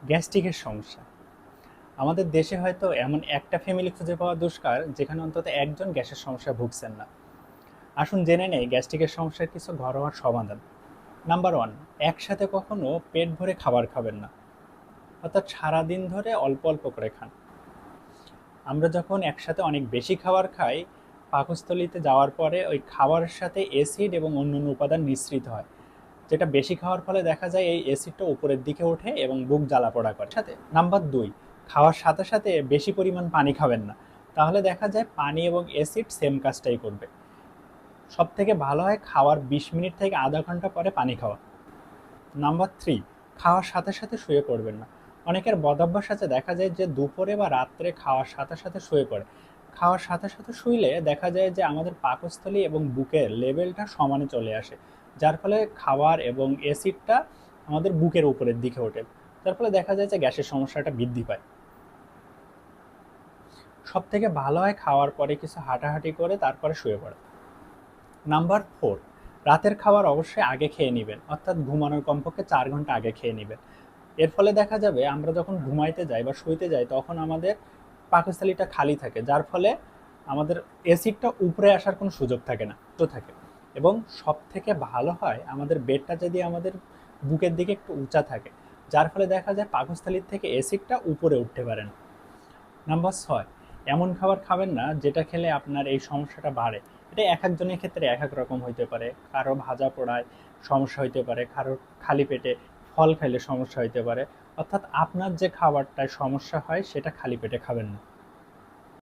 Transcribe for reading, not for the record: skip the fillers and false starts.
গ্যাস্ট্রিকের সমস্যা। আমাদের দেশে হয়তো এমন একটা ফ্যামিলি খুঁজে পাওয়া দুষ্কার যেখানে অন্তত একজন গ্যাসের সমস্যায় ভুগছেন না। আসুন জেনে নেই গ্যাস্ট্রিকের সমস্যার কিছু ঘরোয়া সমাধান। নাম্বার ওয়ান, একসাথে কখনো পেট ভরে খাবার খাবেন না, অর্থাৎ সারাদিন ধরে অল্প অল্প করে খান। আমরা যখন একসাথে অনেক বেশি খাবার খাই, পাকস্থলীতে যাওয়ার পরে ওই খাবারের সাথে অ্যাসিড এবং অন্যান্য উপাদান মিশ্রিত হয়, যেটা বেশি খাওয়ার ফলে দেখা যায় এই অ্যাসিডটা উপরের দিকে ওঠে এবং বুক জ্বালাপোড়া করে। সাথে নাম্বার দুই, খাওয়ার সাথে সাথে বেশি পরিমাণ পানি খাবেন না, তাহলে দেখা যায় পানি এবং অ্যাসিড সেম কাজটাই করবে। সব থেকে ভালো হয় খাওয়ার 20 মিনিট থেকে আধা ঘন্টা পরে পানি খাওয়া। নাম্বার থ্রি, খাওয়ার সাথে সাথে শুয়ে পড়বেন না। অনেকের বদভ্যাস আছে, দেখা যায় যে দুপুরে বা রাত্রে খাওয়ার সাথে সাথে শুয়ে পড়ে। খাওয়ার সাথে সাথে শুইলে দেখা যায় যে আমাদের পাকস্থলী এবং বুকের লেভেলটা সমানে চলে আসে, যার ফলে খাবার এবং অ্যাসিডটা আমাদের বুকের উপরের দিকে ওঠে, যার ফলে দেখা যায় যে গ্যাসের সমস্যাটা বৃদ্ধি পায়। সব থেকে ভালো হয় খাওয়ার পরে কিছু হাঁটাহাঁটি করে তারপরে শুয়ে পড়া। নাম্বার ফোর, রাতের খাবার অবশ্যই আগে খেয়ে নেবেন, অর্থাৎ ঘুমানোর কমপক্ষে 4 ঘন্টা আগে খেয়ে নেবেন। এর ফলে দেখা যাবে আমরা যখন ঘুমাইতে যাই বা শুইতে যাই তখন আমাদের পাকস্থলীটা খালি থাকে, যার ফলে আমাদের অ্যাসিডটা উপরে আসার কোনো সুযোগ থাকে না, তো থাকে। এবং সব থেকে ভালো হয় আমাদের বেডটা যদি আমাদের বুকের দিকে একটু উঁচা থাকে, যার ফলে দেখা যায় পাকস্থলীর থেকে অ্যাসিডটা উপরে উঠতে পারে না। নাম্বার ছয়, এমন খাবার খাবেন না যেটা খেলে আপনার এই সমস্যাটা বাড়ে। এটা এক একজনের ক্ষেত্রে এক এক রকম হইতে পারে, কারো ভাজা পোড়ায় সমস্যা হইতে পারে, কারো খালি পেটে ফল খাইলে সমস্যা হইতে পারে। অর্থাৎ আপনার যে খাবারটায় সমস্যা হয় সেটা খালি পেটে খাবেন না।